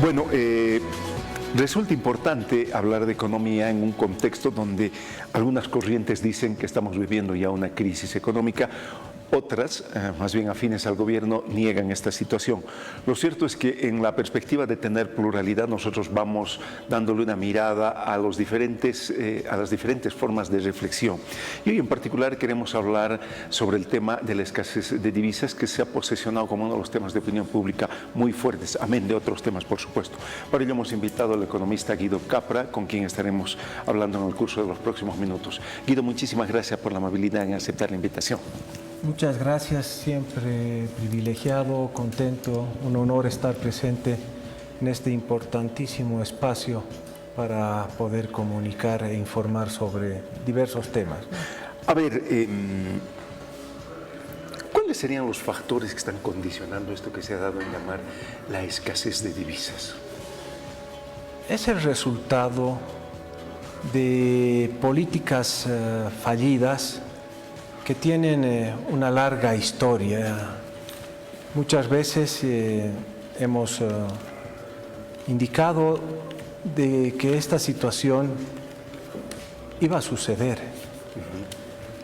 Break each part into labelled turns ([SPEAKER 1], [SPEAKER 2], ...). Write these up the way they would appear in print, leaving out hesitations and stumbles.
[SPEAKER 1] Bueno, resulta importante hablar de economía en un contexto donde algunas corrientes dicen que estamos viviendo ya una crisis económica. Otras, más bien afines al gobierno, niegan esta situación. Lo cierto es que en la perspectiva de tener pluralidad, nosotros vamos dándole una mirada a las diferentes formas de reflexión. Y hoy en particular queremos hablar sobre el tema de la escasez de divisas, que se ha posesionado como uno de los temas de opinión pública muy fuertes, amén de otros temas, por supuesto. Para ello hemos invitado al economista Guido Capra, con quien estaremos hablando en el curso de los próximos minutos. Guido, muchísimas gracias por la amabilidad en aceptar la invitación.
[SPEAKER 2] Muchas gracias, siempre privilegiado, contento, un honor estar presente en este importantísimo espacio para poder comunicar e informar sobre diversos temas.
[SPEAKER 1] A ver, ¿cuáles serían los factores que están condicionando esto que se ha dado en llamar la escasez de divisas?
[SPEAKER 2] Es el resultado de políticas fallidas que tienen una larga historia. Muchas veces hemos indicado de que esta situación iba a suceder.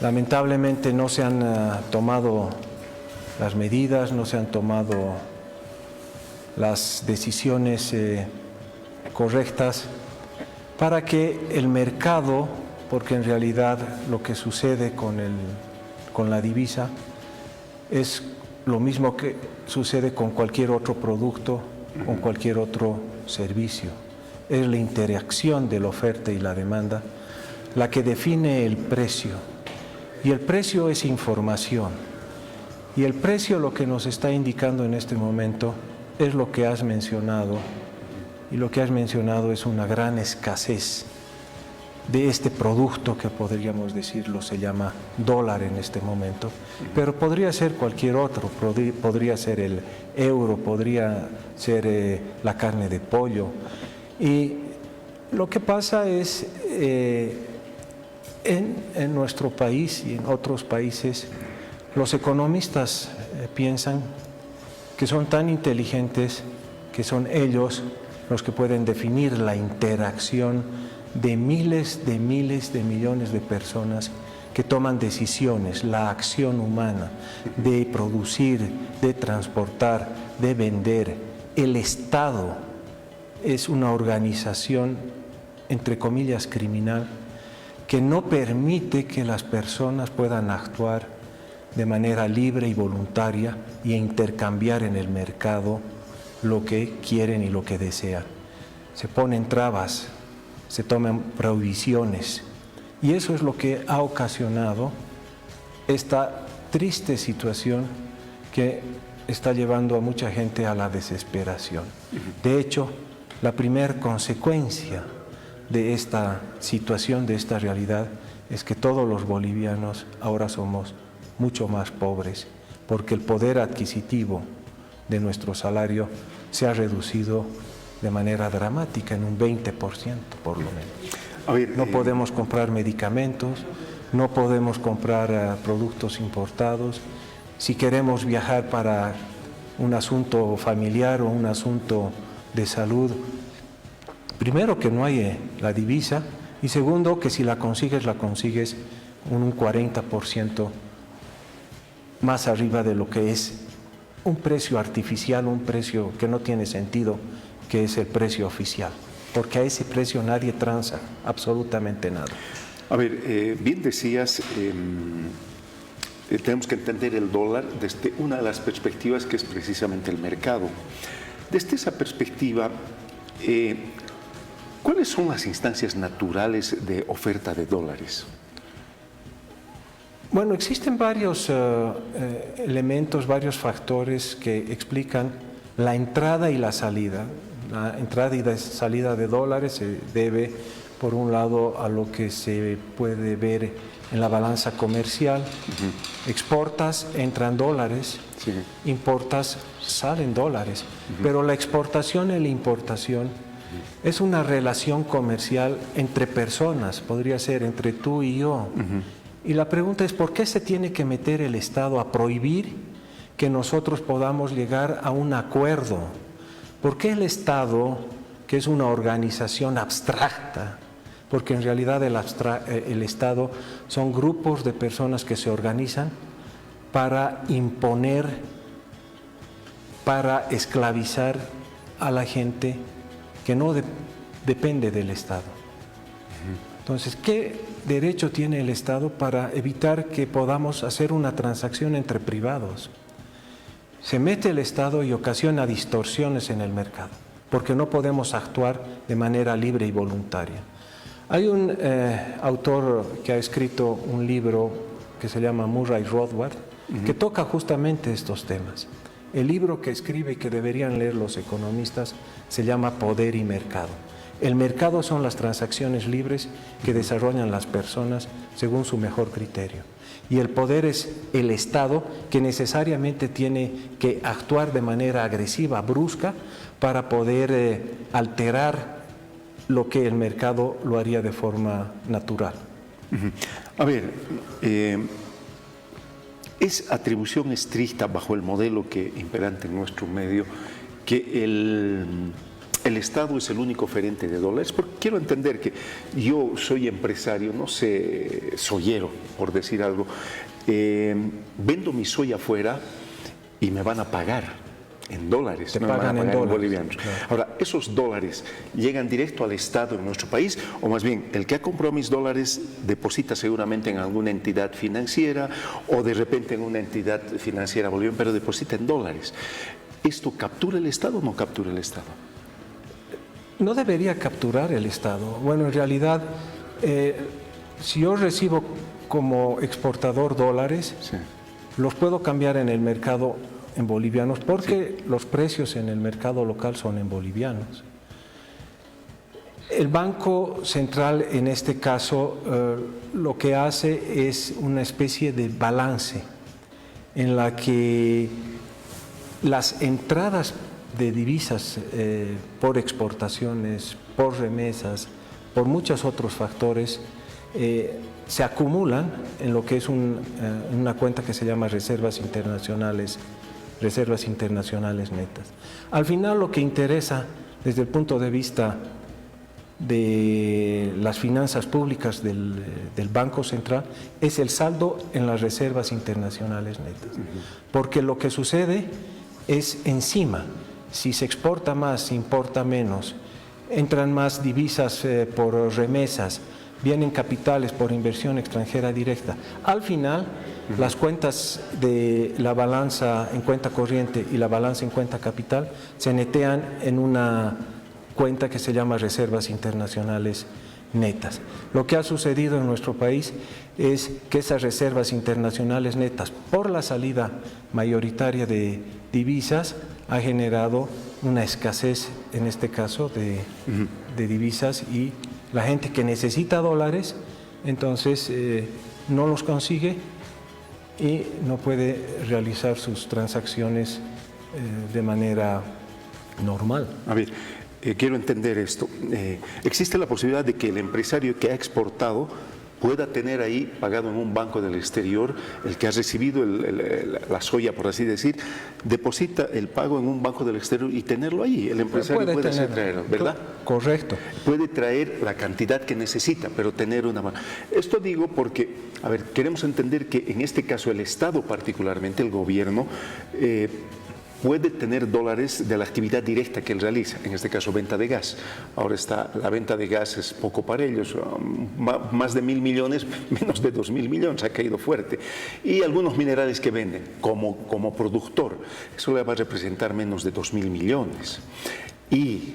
[SPEAKER 2] Lamentablemente no se han tomado las medidas, no se han tomado las decisiones correctas para que el mercado, porque en realidad lo que sucede con la divisa es lo mismo que sucede con cualquier otro producto, con cualquier otro servicio. Es la interacción de la oferta y la demanda la que define el precio. Y el precio es información. Y el precio lo que nos está indicando en este momento es lo que has mencionado. Y lo que has mencionado es una gran escasez de este producto que podríamos decirlo, se llama dólar en este momento, pero podría ser cualquier otro, podría ser el euro, podría ser la carne de pollo. Y lo que pasa es, en nuestro país y en otros países, los economistas piensan que son tan inteligentes que son ellos los que pueden definir la interacción de miles de millones de personas que toman decisiones, la acción humana de producir, de transportar, de vender. El Estado es una organización, entre comillas, criminal, que no permite que las personas puedan actuar de manera libre y voluntaria e intercambiar en el mercado lo que quieren y lo que desean. Se ponen trabas, se toman prohibiciones, y eso es lo que ha ocasionado esta triste situación que está llevando a mucha gente a la desesperación. De hecho, la primera consecuencia de esta situación, de esta realidad, es que todos los bolivianos ahora somos mucho más pobres, porque el poder adquisitivo de nuestro salario se ha reducido de manera dramática, en un 20% por lo menos. A ver, no podemos comprar medicamentos, no podemos comprar productos importados. Si queremos viajar para un asunto familiar o un asunto de salud, primero que no hay la divisa, y segundo que si la consigues un 40% más arriba de lo que es un precio artificial, un precio que no tiene sentido, que es el precio oficial, porque a ese precio nadie transa, absolutamente nada.
[SPEAKER 1] A ver, bien decías, tenemos que entender el dólar desde una de las perspectivas que es precisamente el mercado. Desde esa perspectiva, ¿cuáles son las instancias naturales de oferta de dólares?
[SPEAKER 2] Bueno, existen varios elementos, varios factores que explican la entrada y la salida. La entrada y la salida de dólares se debe, por un lado, a lo que se puede ver en la balanza comercial. Exportas, entran dólares, importas, salen dólares. Pero la exportación y la importación es una relación comercial entre personas, podría ser entre tú y yo. Y la pregunta es, ¿por qué se tiene que meter el Estado a prohibir que nosotros podamos llegar a un acuerdo? ¿Por qué el Estado, que es una organización abstracta, porque en realidad el Estado son grupos de personas que se organizan para imponer, para esclavizar a la gente que no depende del Estado? Entonces, ¿qué derecho tiene el Estado para evitar que podamos hacer una transacción entre privados? Se mete el Estado y ocasiona distorsiones en el mercado, porque no podemos actuar de manera libre y voluntaria. Hay un autor que ha escrito un libro que se llama Murray Rothbard, que toca justamente estos temas. El libro que escribe y que deberían leer los economistas se llama Poder y Mercado. El mercado son las transacciones libres que desarrollan las personas según su mejor criterio. Y el poder es el Estado, que necesariamente tiene que actuar de manera agresiva, brusca, para poder alterar lo que el mercado lo haría de forma natural.
[SPEAKER 1] A ver, es atribución estricta bajo el modelo que imperante en nuestro medio que el Estado es el único oferente de dólares, porque quiero entender que yo soy empresario, no sé, soyero, por decir algo, vendo mi soya afuera y me van a pagar en dólares,
[SPEAKER 2] te
[SPEAKER 1] no me van a
[SPEAKER 2] pagan
[SPEAKER 1] pagar
[SPEAKER 2] en
[SPEAKER 1] en
[SPEAKER 2] dólares,
[SPEAKER 1] bolivianos.
[SPEAKER 2] claro.
[SPEAKER 1] Ahora, ¿esos dólares llegan directo al Estado en nuestro país? O más bien, el que ha comprado mis dólares deposita seguramente en alguna entidad financiera o de repente en una entidad financiera boliviana, pero deposita en dólares. ¿Esto captura el Estado o no captura el Estado?
[SPEAKER 2] No debería capturar el Estado. Bueno, en realidad, si yo recibo como exportador dólares,
[SPEAKER 1] Sí.
[SPEAKER 2] los puedo cambiar en el mercado en bolivianos, porque los precios en el mercado local son en bolivianos. El Banco Central, en este caso, lo que hace es una especie de balance en la que las entradas de divisas por exportaciones, por remesas, por muchos otros factores, se acumulan en lo que es una cuenta que se llama reservas internacionales netas. Al final, lo que interesa desde el punto de vista de las finanzas públicas del Banco Central es el saldo en las reservas internacionales netas, porque lo que sucede es encima. Si se exporta más, se importa menos, entran más divisas por remesas, vienen capitales por inversión extranjera directa. Al final, las cuentas de la balanza en cuenta corriente y la balanza en cuenta capital se netean en una cuenta que se llama reservas internacionales netas. Lo que ha sucedido en nuestro país es que esas reservas internacionales netas, por la salida mayoritaria de divisas, ha generado una escasez, en este caso, de divisas, y la gente que necesita dólares, entonces no los consigue y no puede realizar sus transacciones de manera normal.
[SPEAKER 1] A ver, quiero entender esto. ¿Existe la posibilidad de que el empresario que ha exportado pueda tener ahí pagado en un banco del exterior, el que ha recibido la soya, por así decir, deposita el pago en un banco del exterior y tenerlo ahí? El empresario puede traerlo, ¿verdad?
[SPEAKER 2] Correcto.
[SPEAKER 1] Puede traer la cantidad que necesita, pero tener una mano. Esto digo porque, a ver, queremos entender que en este caso el Estado, particularmente el gobierno, puede tener dólares de la actividad directa que él realiza, en este caso venta de gas. Ahora la venta de gas es poco para ellos, más de 1.000 millones, menos de 2.000 millones, ha caído fuerte. Y algunos minerales que venden como productor, eso le va a representar menos de 2.000 millones. Y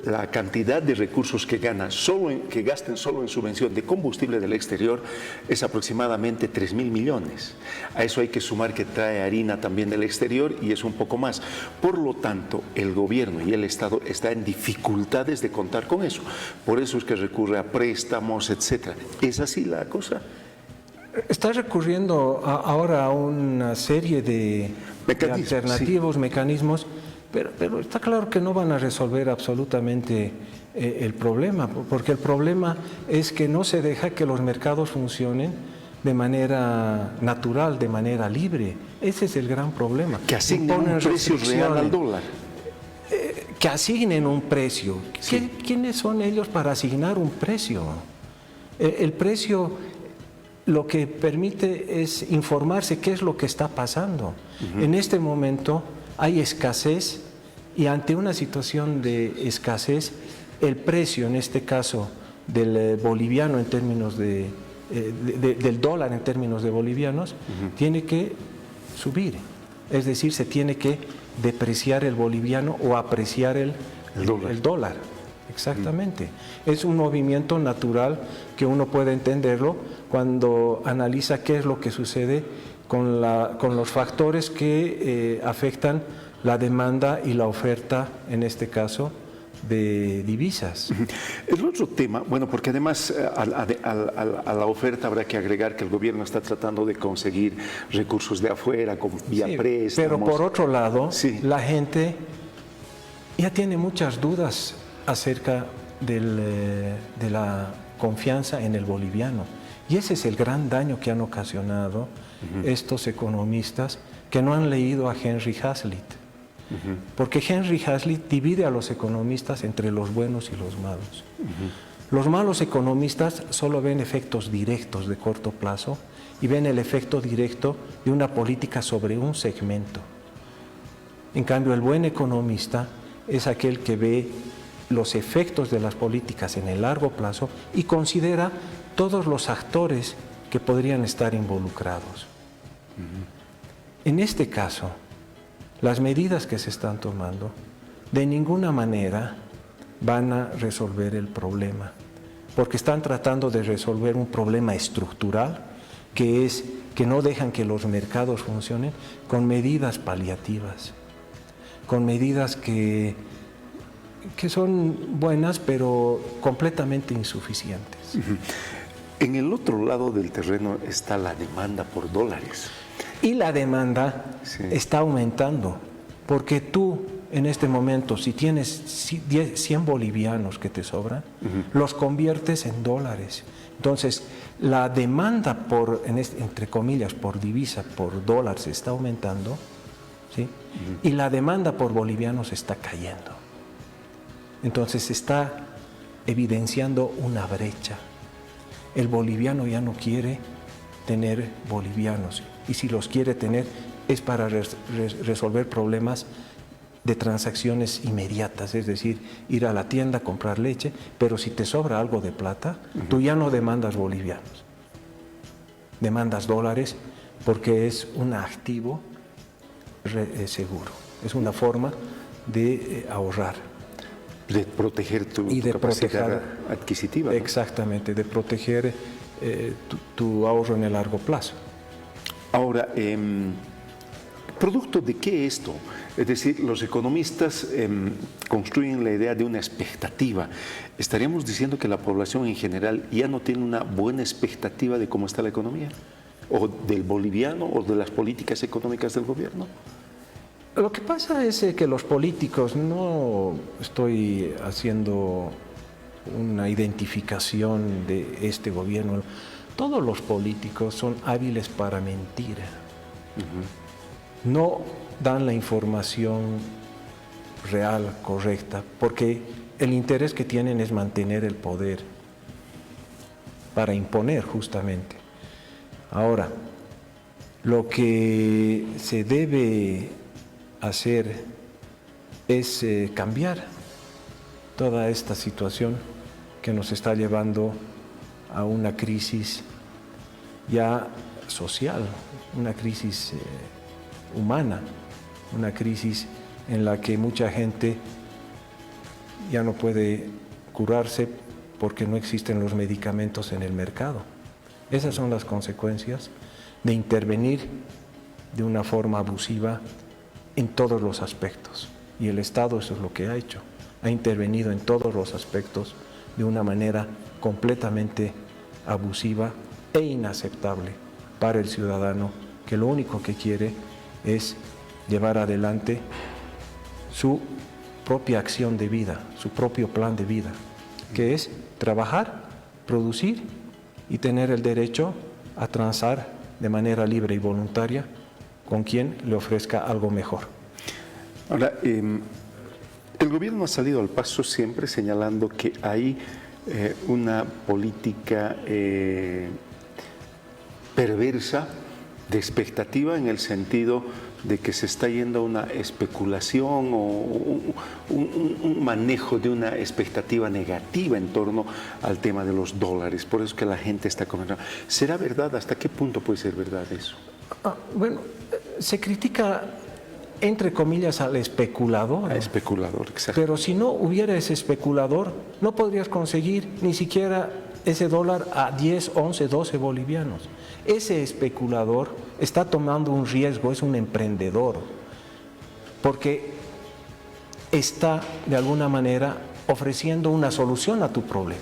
[SPEAKER 1] la cantidad de recursos que gasten solo en subvención de combustible del exterior es aproximadamente 3.000 millones. A eso hay que sumar que trae harina también del exterior y es un poco más. Por lo tanto, el gobierno y el Estado están en dificultades de contar con eso. Por eso es que recurre a préstamos, etc. ¿Es así la cosa?
[SPEAKER 2] Está recurriendo ahora a una serie de alternativos, sí, mecanismos, pero está claro que no van a resolver absolutamente el problema, porque el problema es que no se deja que los mercados funcionen de manera natural, de manera libre. Ese es el gran problema.
[SPEAKER 1] Que asignen un precio real al dólar.
[SPEAKER 2] que asignen un precio.
[SPEAKER 1] Sí.
[SPEAKER 2] ¿Quiénes son ellos para asignar un precio? El precio lo que permite es informarse qué es lo que está pasando. En este momento hay escasez y ante una situación de escasez, el precio, en este caso, del boliviano en términos del dólar en términos de bolivianos, tiene que subir. Es decir, se tiene que depreciar el boliviano o apreciar el dólar. Exactamente. Es un movimiento natural que uno puede entenderlo cuando analiza qué es lo que sucede con los factores que afectan la demanda y la oferta, en este caso, de divisas.
[SPEAKER 1] El otro tema, bueno, porque además a la oferta habrá que agregar que el gobierno está tratando de conseguir recursos de afuera vía préstamos.
[SPEAKER 2] Pero por otro lado,
[SPEAKER 1] sí,
[SPEAKER 2] la gente ya tiene muchas dudas acerca de la confianza en el boliviano. Y ese es el gran daño que han ocasionado estos economistas que no han leído a Henry Hazlitt. Porque Henry Hazlitt divide a los economistas entre los buenos y los malos. Los malos economistas solo ven efectos directos de corto plazo y ven el efecto directo de una política sobre un segmento. En cambio, el buen economista es aquel que ve los efectos de las políticas en el largo plazo y considera todos los actores que podrían estar involucrados. En este caso, las medidas que se están tomando de ninguna manera van a resolver el problema, porque están tratando de resolver un problema estructural, que es que no dejan que los mercados funcionen con medidas paliativas, con medidas que son buenas pero completamente insuficientes.
[SPEAKER 1] En el otro lado del terreno está la demanda por dólares.
[SPEAKER 2] Y la demanda está aumentando, porque tú en este momento, si tienes 100 bolivianos que te sobran, los conviertes en dólares. Entonces, la demanda entre comillas, por divisa, por dólar se está aumentando, ¿sí? Y la demanda por bolivianos está cayendo. Entonces, se está evidenciando una brecha. El boliviano ya no quiere tener bolivianos, y si los quiere tener es para resolver problemas de transacciones inmediatas, es decir, ir a la tienda, comprar leche, pero si te sobra algo de plata, tú ya no demandas bolivianos, demandas dólares, porque es un activo seguro, es una forma de ahorrar.
[SPEAKER 1] De proteger tu capacidad adquisitiva, ¿no?
[SPEAKER 2] Exactamente, de proteger tu ahorro en el largo plazo.
[SPEAKER 1] Ahora, ¿producto de qué esto? Es decir, los economistas construyen la idea de una expectativa. ¿Estaríamos diciendo que la población en general ya no tiene una buena expectativa de cómo está la economía? ¿O del boliviano o de las políticas económicas del gobierno?
[SPEAKER 2] Lo que pasa es que los políticos, no estoy haciendo una identificación de este gobierno, todos los políticos son hábiles para mentir. No dan la información real, correcta, porque el interés que tienen es mantener el poder, para imponer justamente. Ahora, lo que se debe hacer es cambiar toda esta situación que nos está llevando a una crisis ya social, una crisis humana, una crisis en la que mucha gente ya no puede curarse porque no existen los medicamentos en el mercado. Esas son las consecuencias de intervenir de una forma abusiva en todos los aspectos. Y el Estado eso es lo que ha hecho, ha intervenido en todos los aspectos de una manera completamente abusiva e inaceptable para el ciudadano, que lo único que quiere es llevar adelante su propia acción de vida, su propio plan de vida, que es trabajar, producir y tener el derecho a transar de manera libre y voluntaria con quien le ofrezca algo mejor.
[SPEAKER 1] Ahora, El gobierno ha salido al paso siempre señalando que hay una política perversa de expectativa en el sentido de que se está yendo a una especulación o un manejo de una expectativa negativa en torno al tema de los dólares. Por eso es que la gente está comentando. ¿Será verdad? ¿Hasta qué punto puede ser verdad eso?
[SPEAKER 2] Bueno, se critica, entre comillas, al especulador.
[SPEAKER 1] Al especulador, exacto.
[SPEAKER 2] Pero si no hubiera ese especulador, no podrías conseguir ni siquiera ese dólar a 10, 11, 12 bolivianos. Ese especulador está tomando un riesgo, es un emprendedor, porque está de alguna manera ofreciendo una solución a tu problema.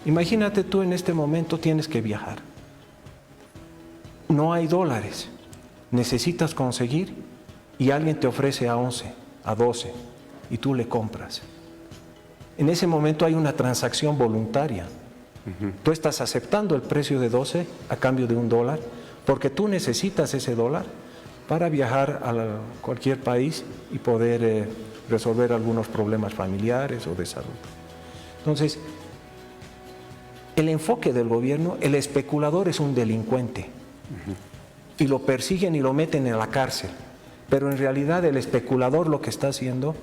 [SPEAKER 2] Imagínate tú en este momento tienes que viajar. No hay dólares, necesitas conseguir y alguien te ofrece a 11, a 12 y tú le compras. En ese momento hay una transacción voluntaria. Tú estás aceptando el precio de 12 a cambio de $1 porque tú necesitas ese dólar para viajar a cualquier país y poder resolver algunos problemas familiares o de salud. Entonces, el enfoque del gobierno, el especulador es un delincuente y lo persiguen y lo meten en la cárcel, pero en realidad el especulador lo que está haciendo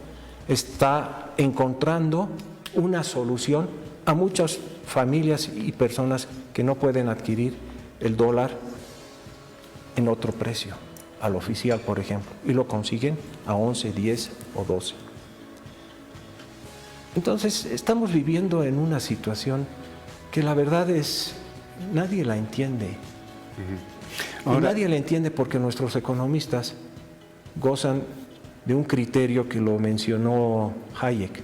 [SPEAKER 2] está encontrando una solución a muchas familias y personas que no pueden adquirir el dólar en otro precio, al oficial, por ejemplo, y lo consiguen a 11, 10 o 12. Entonces, estamos viviendo en una situación que la verdad es, nadie la entiende. Y nadie la entiende porque nuestros economistas gozan de un criterio que lo mencionó Hayek,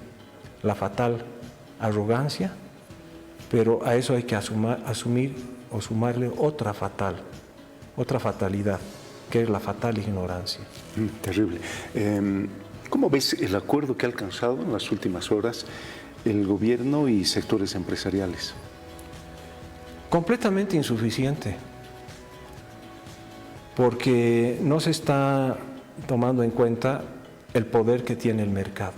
[SPEAKER 2] la fatal arrogancia, pero a eso hay que asumir o sumarle otra fatalidad, que es la fatal ignorancia.
[SPEAKER 1] Terrible. ¿Cómo ves el acuerdo que ha alcanzado en las últimas horas el gobierno y sectores empresariales?
[SPEAKER 2] Completamente insuficiente, porque no se está tomando en cuenta el poder que tiene el mercado.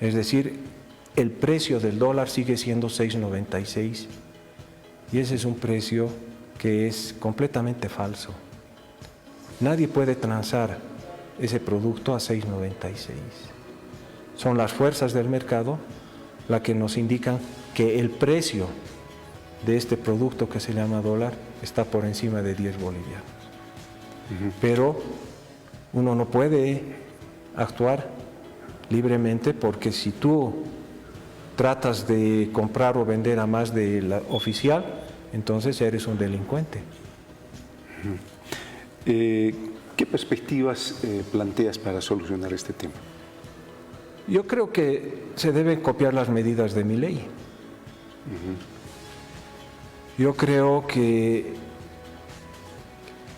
[SPEAKER 2] Es decir, el precio del dólar sigue siendo 6.96 y ese es un precio que es completamente falso. Nadie puede transar ese producto a 6.96. Son las fuerzas del mercado las que nos indican que el precio de este producto que se llama dólar está por encima de 10 bolivianos. Pero uno no puede actuar libremente porque si tú tratas de comprar o vender a más de la oficial, entonces eres un delincuente.
[SPEAKER 1] ¿Qué perspectivas planteas para solucionar este tema?
[SPEAKER 2] Yo creo que se deben copiar las medidas de Milei. Yo creo que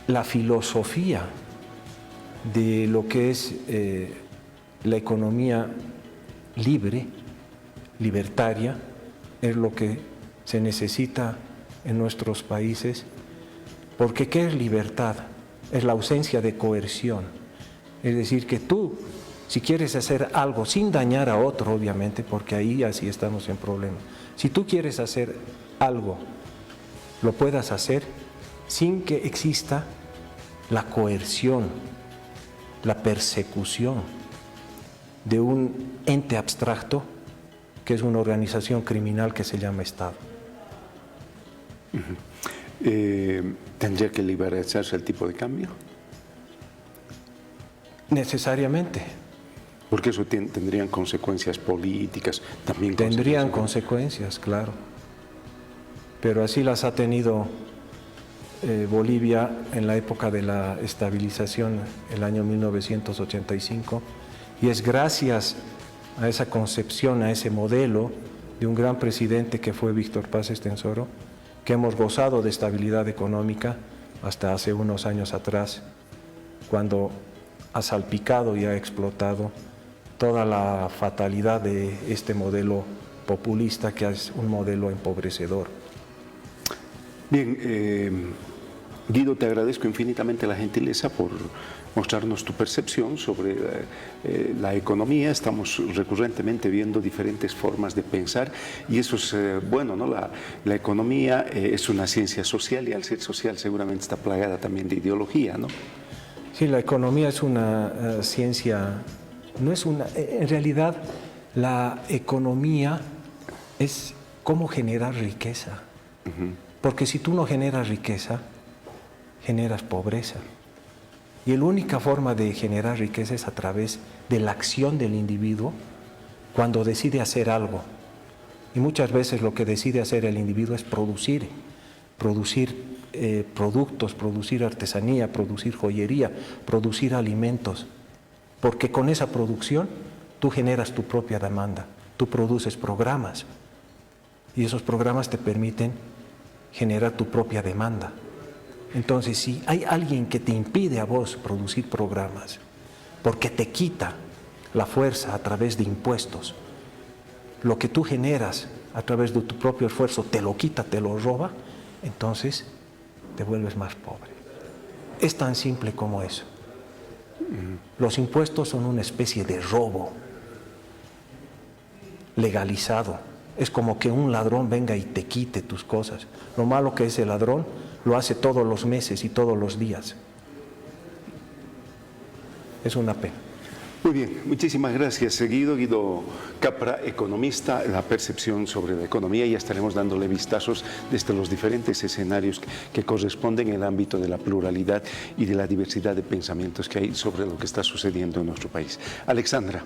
[SPEAKER 2] la filosofía de lo que es la economía libre, libertaria, es lo que se necesita en nuestros países, porque ¿qué es libertad? Es la ausencia de coerción. Es decir, que tú, si quieres hacer algo sin dañar a otro, obviamente, porque ahí así estamos en problemas, si tú quieres hacer algo, lo puedas hacer sin que exista la coerción, la persecución de un ente abstracto que es una organización criminal que se llama Estado.
[SPEAKER 1] ¿Tendría que liberalizarse el tipo de cambio?
[SPEAKER 2] Necesariamente.
[SPEAKER 1] Porque eso tendrían consecuencias políticas, también
[SPEAKER 2] tendrían consecuencias, claro. Pero así las ha tenido Bolivia en la época de la estabilización, el año 1985, y es gracias a esa concepción, a ese modelo de un gran presidente que fue Víctor Paz Estenssoro, que hemos gozado de estabilidad económica hasta hace unos años atrás, cuando ha salpicado y ha explotado toda la fatalidad de este modelo populista, que es un modelo empobrecedor.
[SPEAKER 1] Bien, Guido, te agradezco infinitamente la gentileza por mostrarnos tu percepción sobre la economía. Estamos recurrentemente viendo diferentes formas de pensar y eso es bueno, ¿no? La economía es una ciencia social y al ser social seguramente está plagada también de ideología, ¿no?
[SPEAKER 2] Sí, la economía es una ciencia, no es una, en realidad la economía es cómo generar riqueza, porque si tú no generas riqueza, generas pobreza. Y la única forma de generar riqueza es a través de la acción del individuo cuando decide hacer algo. Y muchas veces lo que decide hacer el individuo es producir productos, producir artesanía, producir joyería, producir alimentos. Porque con esa producción tú generas tu propia demanda, tú produces programas y esos programas te permiten generar tu propia demanda. Entonces, si hay alguien que te impide a vos producir programas, porque te quita la fuerza a través de impuestos, lo que tú generas a través de tu propio esfuerzo te lo quita, te lo roba, entonces te vuelves más pobre. Es tan simple como eso. Los impuestos son una especie de robo legalizado. Es como que un ladrón venga y te quite tus cosas. Lo malo que ese ladrón lo hace todos los meses y todos los días. Es una pena.
[SPEAKER 1] Muy bien, muchísimas gracias. Guido Capra, economista, la percepción sobre la economía. Ya estaremos dándole vistazos desde los diferentes escenarios que corresponden en el ámbito de la pluralidad y de la diversidad de pensamientos que hay sobre lo que está sucediendo en nuestro país. Alexandra.